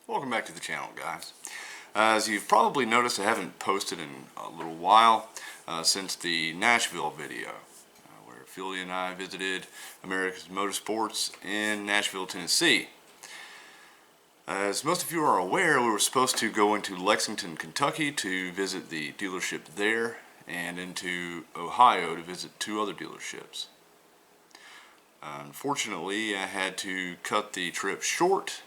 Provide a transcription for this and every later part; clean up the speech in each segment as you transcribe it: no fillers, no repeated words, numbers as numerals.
Welcome back to the channel, guys. As you've probably noticed, I haven't posted in a little while since the Nashville video where Philly and I visited America's Motorsports in Nashville, Tennessee. As most of you are aware, we were supposed to go into Lexington, Kentucky to visit the dealership there, and into Ohio to visit two other dealerships. Unfortunately, I had to cut the trip short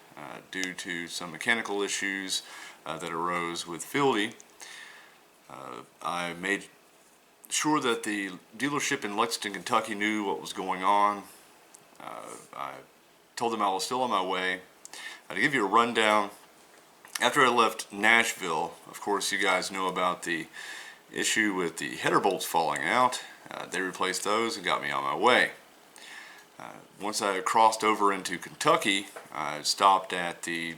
due to some mechanical issues that arose with Fieldy. I made sure that the dealership in Lexington, Kentucky knew what was going on. I told them I was still on my way. To give you a rundown, after I left Nashville, of course you guys know about the issue with the header bolts falling out. They replaced those and got me on my way. Once I crossed over into Kentucky, I stopped at the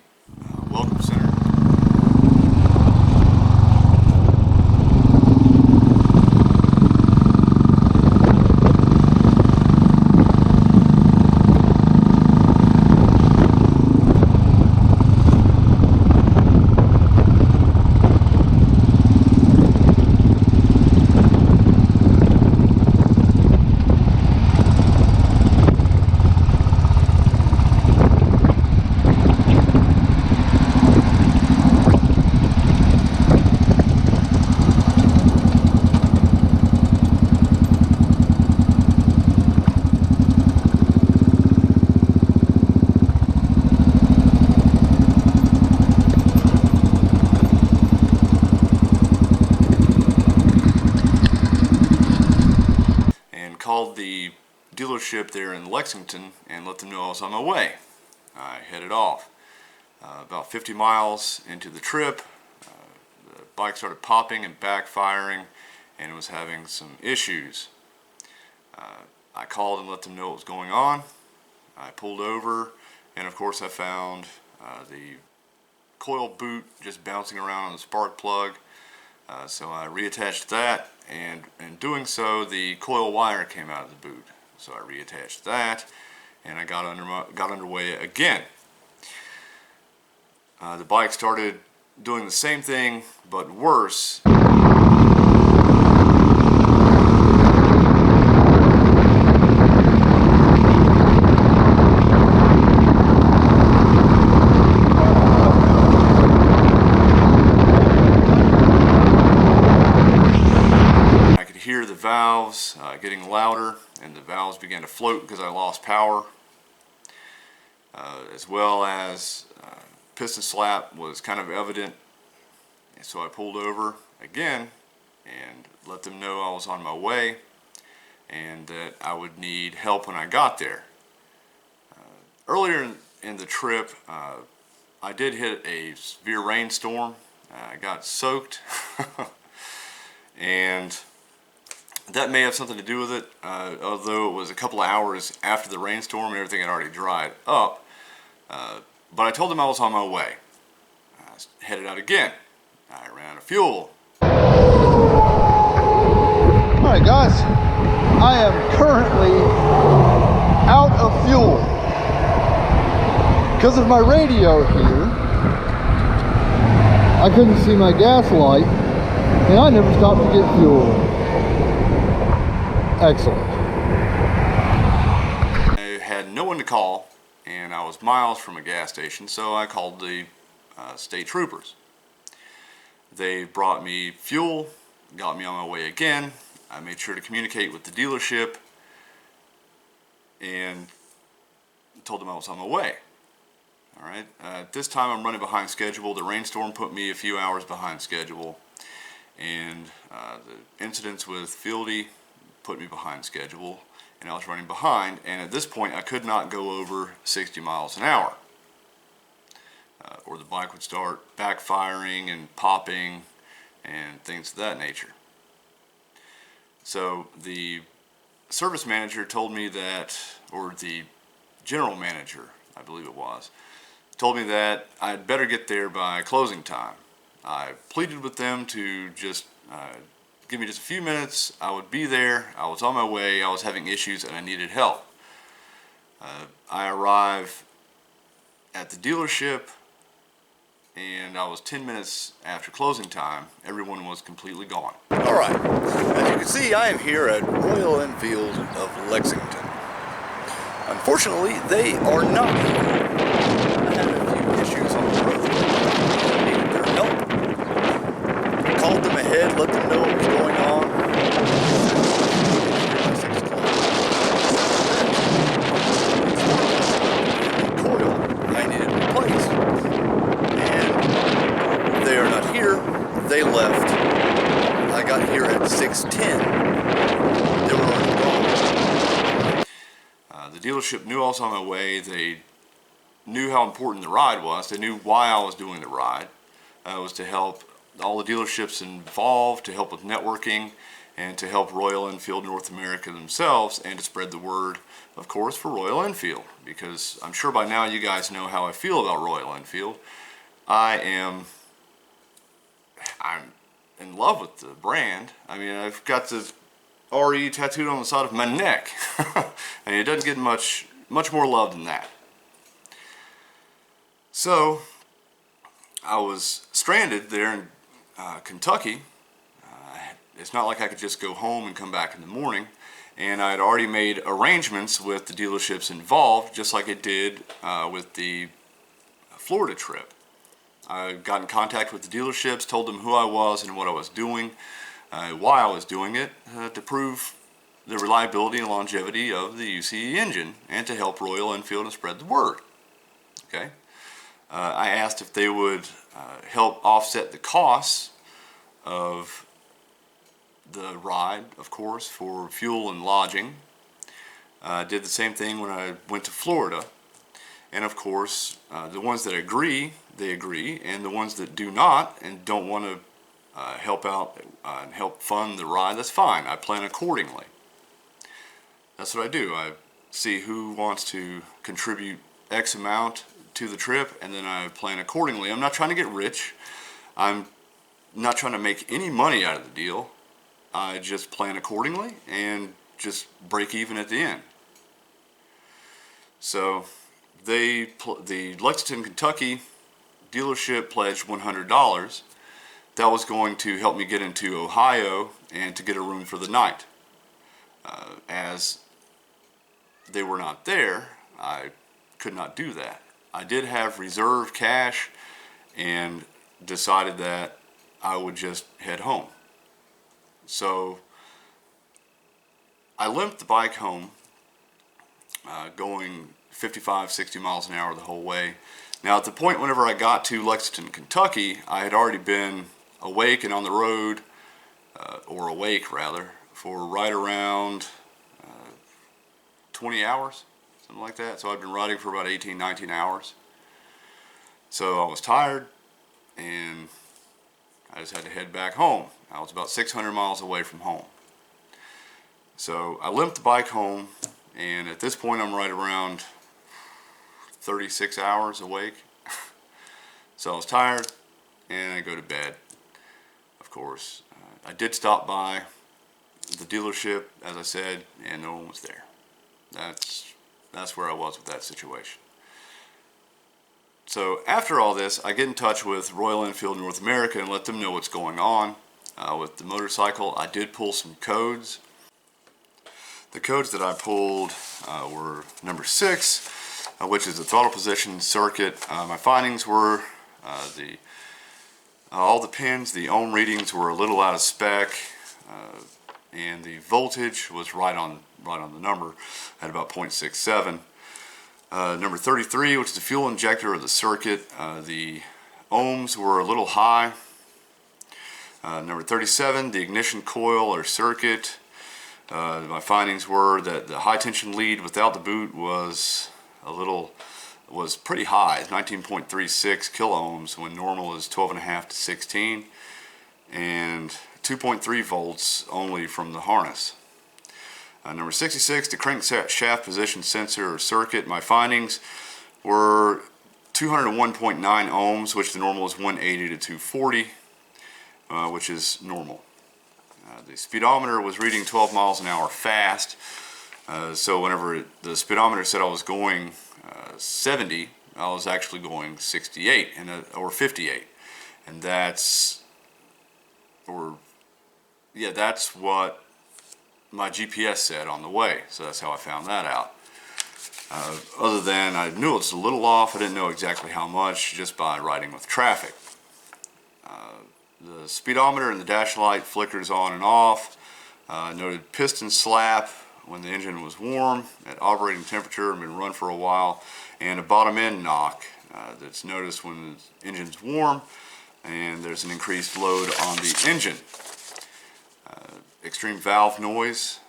Welcome Center. Called the dealership there in Lexington and let them know I was on my way. I headed off. About 50 miles into the trip, the bike started popping and backfiring and was having some issues. I called and let them know what was going on. I pulled over, and of course I found the coil boot just bouncing around on the spark plug. So I reattached that, and in doing so the coil wire came out of the boot. So I reattached that, and I got underway again. The bike started doing the same thing but worse. Hear the valves getting louder, and the valves began to float because I lost power, as well as piston slap was kind of evident. And so I pulled over again and let them know I was on my way and that I would need help when I got there. Earlier in the trip, I did hit a severe rainstorm. I got soaked and that may have something to do with it, although it was a couple of hours after the rainstorm and everything had already dried up. But I told them I was on my way. I headed out again. I ran out of fuel. Alright guys, I am currently out of fuel. Because of my radio here, I couldn't see my gas light, and I never stopped to get fuel. Excellent. I had no one to call, and I was miles from a gas station, so I called the state troopers. They brought me fuel, got me on my way again. I made sure to communicate with the dealership and told them I was on my way. Alright, at this time I'm running behind schedule. The rainstorm put me a few hours behind schedule, and the incidents with Fieldy put me behind schedule, and I was running behind, and at this point I could not go over 60 miles an hour or the bike would start backfiring and popping and things of that nature. So the service manager told me that, or the general manager I believe it was, told me that I'd better get there by closing time. I pleaded with them to just give me just a few minutes. I would be there. I was on my way. I was having issues and I needed help. I arrive at the dealership and I was 10 minutes after closing time. Everyone was completely gone. All right, as you can see, I am here at Royal Enfield of Lexington. Unfortunately, they are not here. I had a few issues on the road. I needed their help. I called them ahead, let them know what was going on. The coil I needed replaced. And they are not here. They left. I got here at 6:10. They were already gone. The dealership knew I was on my way. They knew how important the ride was. They knew why I was doing the ride. It was to help all the dealerships involved, to help with networking, and to help Royal Enfield North America themselves, and to spread the word, of course, for Royal Enfield. Because I'm sure by now you guys know how I feel about Royal Enfield. I'm in love with the brand. I mean, I've got the RE tattooed on the side of my neck. And it doesn't get much more love than that. So I was stranded there in Kentucky. It's not like I could just go home and come back in the morning. And I had already made arrangements with the dealerships involved, just like I did with the Florida trip. I got in contact with the dealerships, told them who I was and what I was doing, why I was doing it, to prove the reliability and longevity of the UCE engine, and to help Royal Enfield and spread the word. Okay. I asked if they would help offset the costs of the ride, of course, for fuel and lodging. I did the same thing when I went to Florida. And of course, the ones that agree, they agree, and the ones that do not and don't want to help out and help fund the ride, that's fine. I plan accordingly. That's what I do. I see who wants to contribute X amount to the trip, and then I plan accordingly. I'm not trying to get rich. I'm not trying to make any money out of the deal. I just plan accordingly and just break even at the end. So the Lexington, Kentucky dealership pledged $100. That was going to help me get into Ohio and to get a room for the night. As they were not there, I could not do that. I did have reserve cash and decided that I would just head home. So I limped the bike home, going 55, 60 miles an hour the whole way. Now at the point whenever I got to Lexington, Kentucky, I had already been awake and on the road, or awake rather, for right around 20 hours, something like that. So I'd been riding for about 18, 19 hours. So I was tired and I just had to head back home. I was about 600 miles away from home. So I limped the bike home, and at this point I'm right around 36 hours awake. So I was tired and I go to bed, of course. I did stop by the dealership, as I said, and no one was there. That's where I was with that situation. So after all this, I get in touch with Royal Enfield North America and let them know what's going on with the motorcycle. I did pull some codes. The codes that I pulled were number 6, which is the throttle position circuit. My findings were all the pins, the ohm readings were a little out of spec, and the voltage was right on the number at about 0.67. Number 33, which is the fuel injector of the circuit, the ohms were a little high. Number 37, the ignition coil or circuit. My findings were that the high tension lead without the boot was pretty high, 19.36 kilo ohms when normal is 12.5 to 16, and 2.3 volts only from the harness. Number 66, the crankshaft position sensor or circuit. My findings were 201.9 ohms, which the normal is 180 to 240, which is normal. The speedometer was reading 12 miles an hour fast, so whenever the speedometer said I was going 70, I was actually going 68 or 58, and that's what my GPS said on the way. So that's how I found that out. Other than I knew it was a little off, I didn't know exactly how much just by riding with traffic. The speedometer and the dash light flickers on and off. Noted piston slap when the engine was warm at operating temperature and been run for a while, and a bottom end knock that's noticed when the engine's warm and there's an increased load on the engine. Extreme valve noise,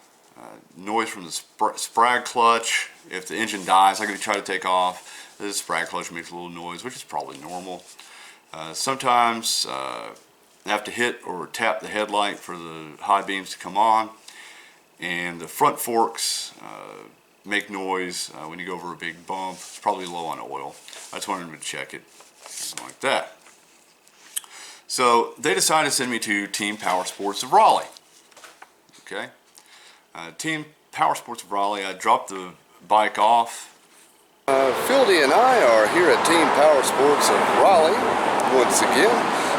noise from the sprag clutch. If the engine dies, like if you try to take off, the sprag clutch makes a little noise, which is probably normal. Sometimes I have to hit or tap the headlight for the high beams to come on, and the front forks make noise when you go over a big bump. It's probably low on oil. I just wanted to check it, something like that. So they decided to send me to Team Powersports of Raleigh. Okay, Team Powersports of Raleigh. I dropped the bike off. Fieldy and I are here at Team Powersports of Raleigh once again.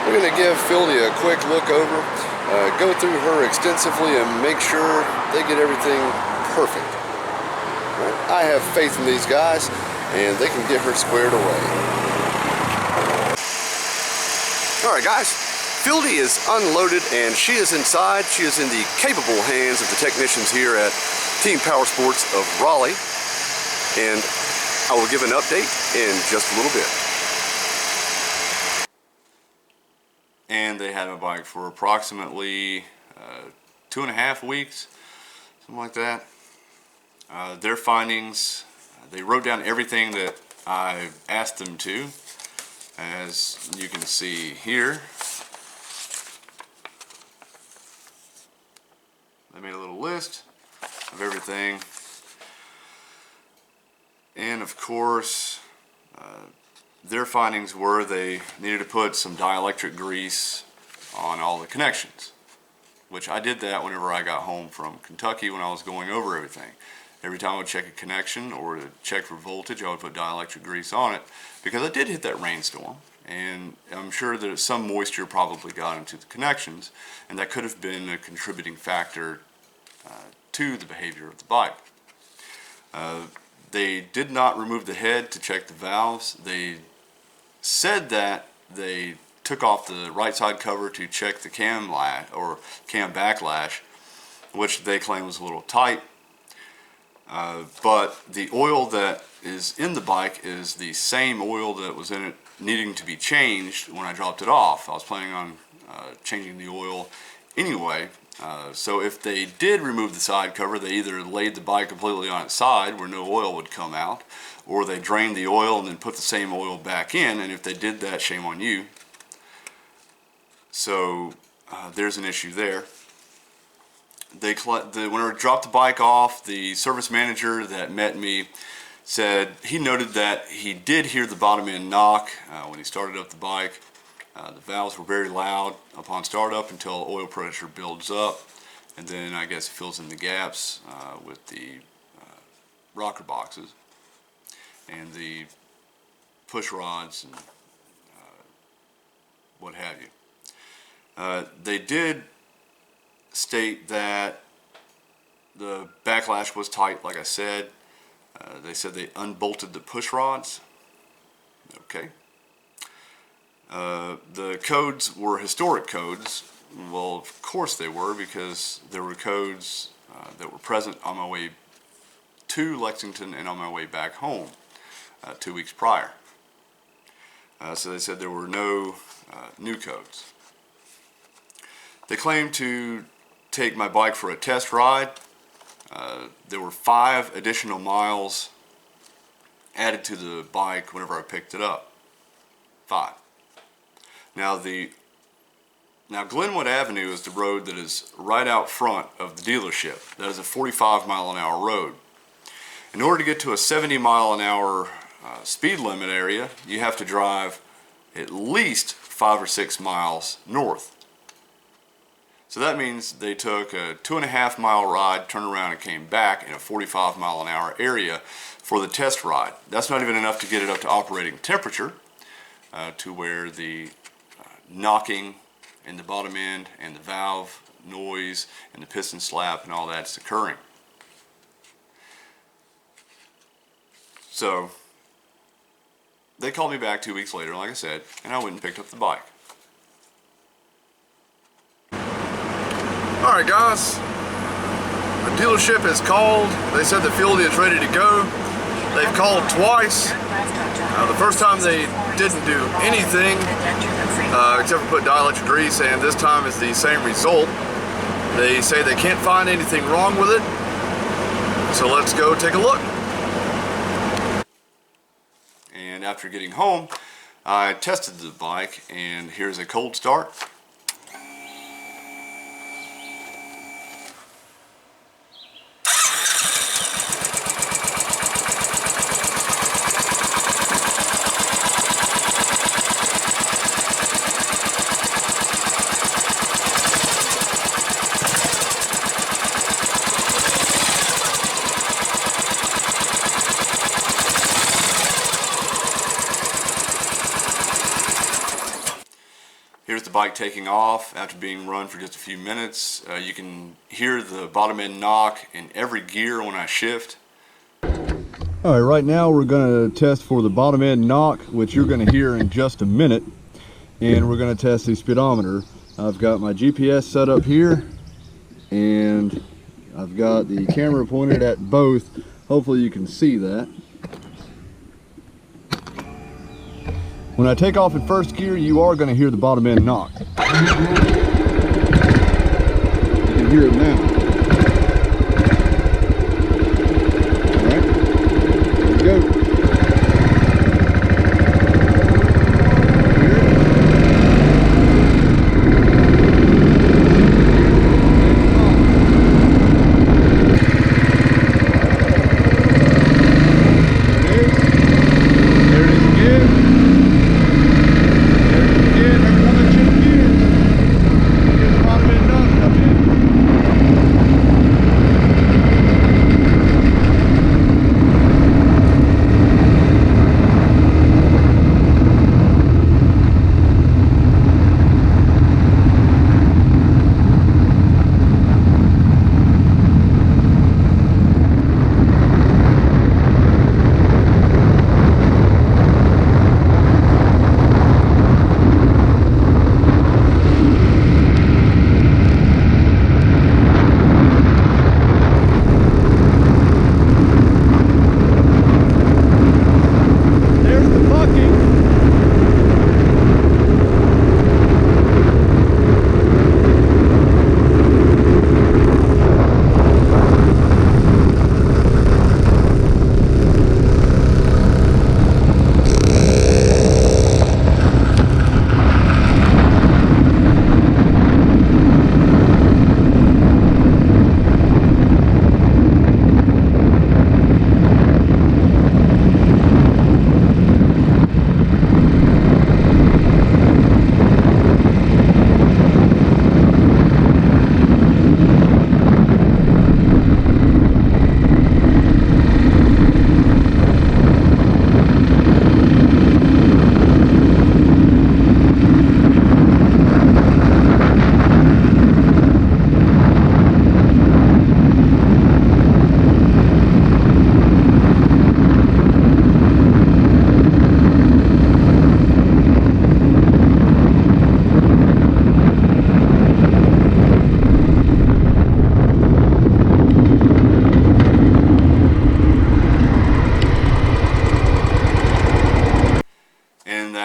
We're going to give Fieldy a quick look over, go through her extensively and make sure they get everything perfect. Right? I have faith in these guys and they can get her squared away. Alright guys, Fieldy is unloaded and she is inside. She is in the capable hands of the technicians here at Team Powersports of Raleigh, and I will give an update in just a little bit. And they had my bike for approximately 2.5 weeks, something like that. Their findings, they wrote down everything that I asked them to, as you can see here. I made a little list of everything, and of course their findings were they needed to put some dielectric grease on all the connections, which I did that whenever I got home from Kentucky when I was going over everything. Every time I would check a connection or to check for voltage, I would put dielectric grease on it, because I did hit that rainstorm, and I'm sure that some moisture probably got into the connections, and that could have been a contributing factor to the behavior of the bike. They did not remove the head to check the valves. They said that they took off the right side cover to check the cam backlash, which they claim was a little tight. But the oil that is in the bike is the same oil that was in it needing to be changed when I dropped it off. I was planning on changing the oil anyway. So if they did remove the side cover, they either laid the bike completely on its side where no oil would come out, or they drained the oil and then put the same oil back in, and if they did that, shame on you. So there's an issue there. When I dropped the bike off, the service manager that met me said he noted that he did hear the bottom end knock when he started up the bike. The valves were very loud upon startup until oil pressure builds up, and then I guess it fills in the gaps with the rocker boxes and the push rods and what have you. They did state that the backlash was tight, like I said. They said they unbolted the push rods. Okay. The codes were historic codes. Well, of course they were, because there were codes that were present on my way to Lexington and on my way back home 2 weeks prior. So they said there were no new codes. They claimed to take my bike for a test ride. There were 5 additional miles added to the bike whenever I picked it up. 5. Now Glenwood Avenue is the road that is right out front of the dealership. That is a 45-mile-an-hour road. In order to get to a 70-mile-an-hour speed limit area, you have to drive at least 5 or 6 miles north. So that means they took a 2.5 mile ride, turned around and came back in a 45 mile an hour area for the test ride. That's not even enough to get it up to operating temperature to where the knocking in the bottom end and the valve noise and the piston slap and all that's occurring. So they called me back 2 weeks later, like I said, and I went and picked up the bike. Alright guys, the dealership has called. They said the fuel is ready to go. They've called twice. The first time they didn't do anything except for put dielectric grease, and this time is the same result. They say they can't find anything wrong with it. So let's go take a look. And after getting home, I tested the bike, and here's a cold start. Here's the bike taking off after being run for just a few minutes. You can hear the bottom end knock in every gear when I shift. All right, right now we're going to test for the bottom end knock, which you're going to hear in just a minute. And we're going to test the speedometer. I've got my GPS set up here, and I've got the camera pointed at both. Hopefully you can see that. When I take off in first gear, you are going to hear the bottom end knock. You can hear it now. All right, here we go.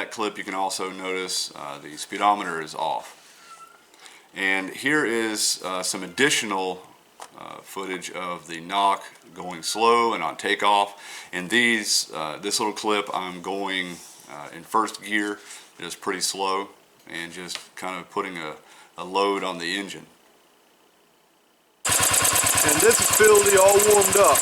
Clip, you can also notice the speedometer is off. And here is some additional footage of the knock going slow and on takeoff. And this little clip, I'm going in first gear, just pretty slow, and just kind of putting a load on the engine. And this is Fieldy all warmed up.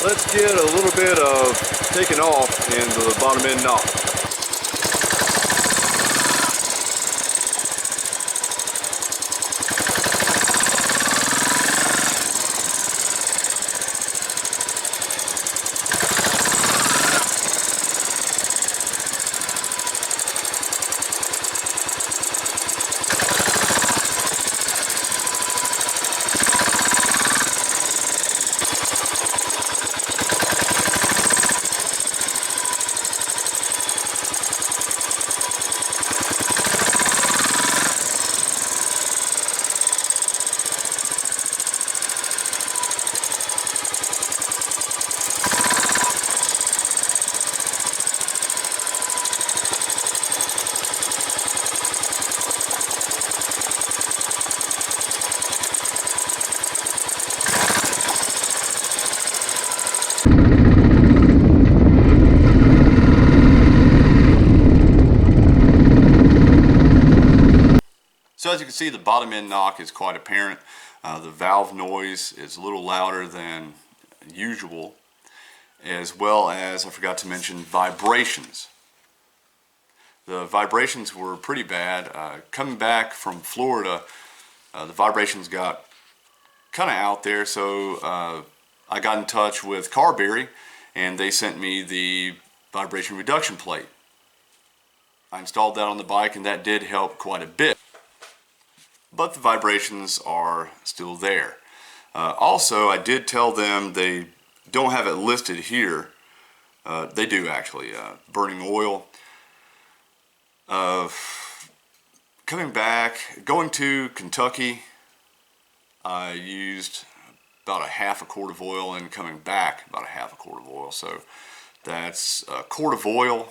let's get a little bit of taking off in the bottom end knock. So as you can see, the bottom end knock is quite apparent. The valve noise is a little louder than usual, as well as, I forgot to mention, vibrations. The vibrations were pretty bad. Coming back from Florida, the vibrations got kind of out there, so I got in touch with Carberry and they sent me the vibration reduction plate. I installed that on the bike and that did help quite a bit. But the vibrations are still there. Also, I did tell them they don't have it listed here. They do actually. Burning oil. Coming back, going to Kentucky, I used about a half a quart of oil, and coming back about a half a quart of oil. So that's a quart of oil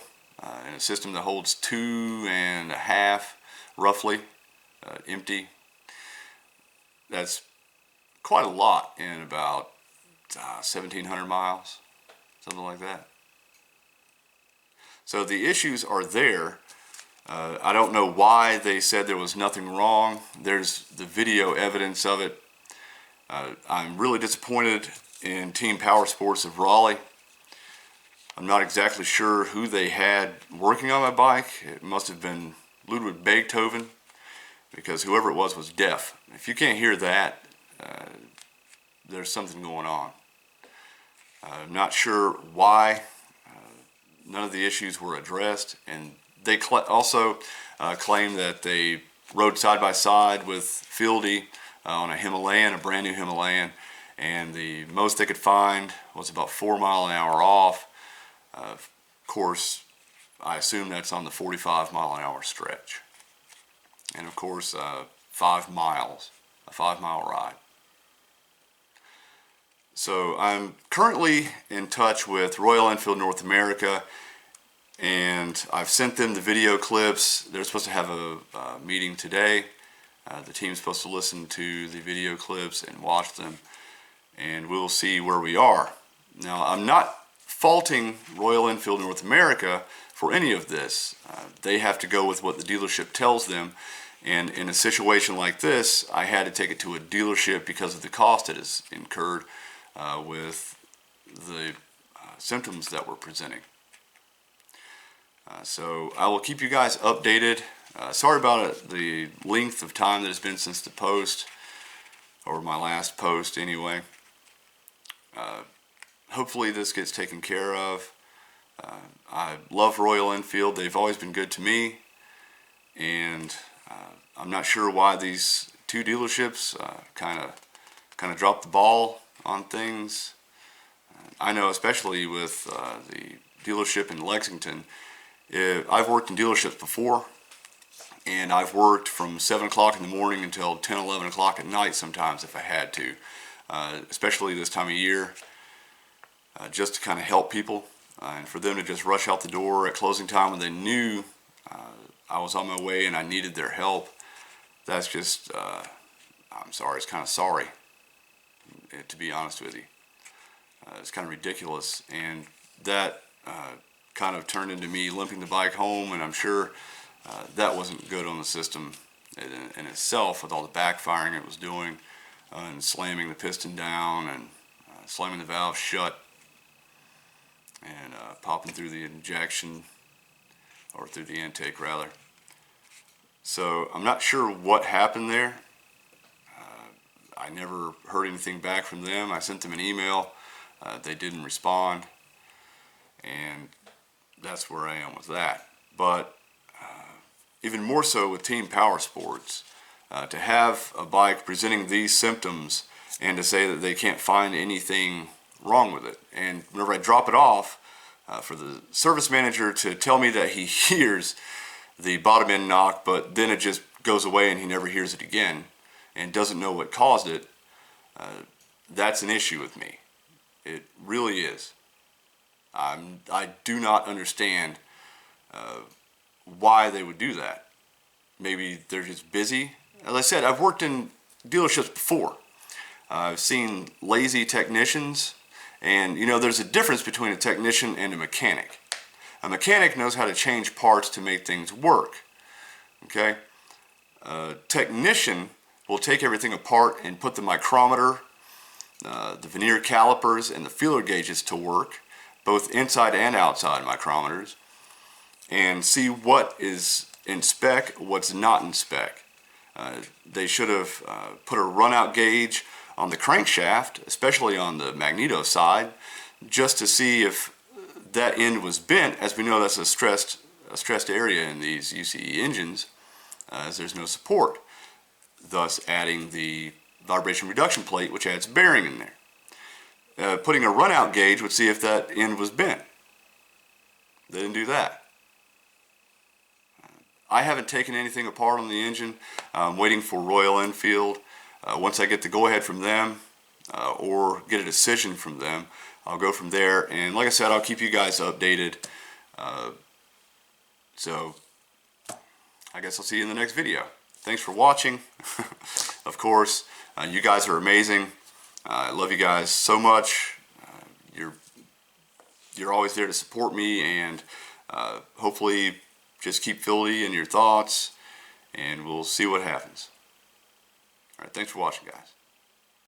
in a system that holds 2.5 roughly empty. That's quite a lot in about 1,700 miles, something like that. So the issues are there. I don't know why they said there was nothing wrong. There's the video evidence of it. I'm really disappointed in Team Powersports of Raleigh. I'm not exactly sure who they had working on my bike. It must have been Ludwig Beethoven, because whoever it was deaf. If you can't hear that, there's something going on. I'm not sure why none of the issues were addressed, and they also claim that they rode side by side with Fieldy on a Himalayan, a brand new Himalayan, and the most they could find was about 4 miles an hour off. Of course, I assume that's on the 45 mile an hour stretch. And of course, 5 miles, a 5-mile ride. So I'm currently in touch with Royal Enfield North America, and I've sent them the video clips. They're supposed to have a meeting today. The team's supposed to listen to the video clips and watch them, and we'll see where we are. Now, I'm not faulting Royal Enfield North America for any of this. They have to go with what the dealership tells them, and in a situation like this, I had to take it to a dealership because of the cost it has incurred with the symptoms that we're presenting. So I will keep you guys updated. Sorry about the length of time that it's been since the post, or my last post anyway. Hopefully this gets taken care of. I love Royal Enfield. They've always been good to me, and I'm not sure why these two dealerships kind of dropped the ball on things. I know, especially with the dealership in Lexington, I've worked in dealerships before, and I've worked from 7 o'clock in the morning until 10, 11 o'clock at night sometimes if I had to, especially this time of year, just to kind of help people, and for them to just rush out the door at closing time when they knew I was on my way and I needed their help. That's just, I'm sorry, it's kind of sorry, to be honest with you. It's kind of ridiculous, and that kind of turned into me limping the bike home, and I'm sure that wasn't good on the system in itself, with all the backfiring it was doing, and slamming the piston down and slamming the valve shut and popping through the injection, or through the intake rather. So I'm not sure what happened there. I never heard anything back from them. I sent them an email. They didn't respond, and that's where I am with that. But even more so with Team Powersports, to have a bike presenting these symptoms and to say that they can't find anything wrong with it. And whenever I drop it off, for the service manager to tell me that he hears the bottom end knock, but then it just goes away and he never hears it again and doesn't know what caused it, that's an issue with me. It really is. I do not understand why they would do that. Maybe they're just busy. As I said, I've worked in dealerships before. I've seen lazy technicians, and you know, there's a difference between a technician and a mechanic. A mechanic knows how to change parts to make things work. Okay? A technician will take everything apart and put the micrometer, the vernier calipers, and the feeler gauges to work, both inside and outside micrometers, and see what is in spec, what's not in spec. They should have put a runout gauge on the crankshaft, especially on the magneto side, just to see if that end was bent. As we know, that's a stressed area in these UCE engines, as there's no support, thus adding the vibration reduction plate, which adds bearing in there. Putting a runout gauge would see if that end was bent. They didn't do that. I haven't taken anything apart on the engine. I'm waiting for Royal Enfield. Once I get the go-ahead from them, or get a decision from them, I'll go from there. And like I said, I'll keep you guys updated. So I guess I'll see you in the next video. Thanks for watching. Of course, you guys are amazing. I love you guys so much. You're always there to support me, and hopefully just keep Philly in your thoughts, and we'll see what happens. All right, thanks for watching, guys.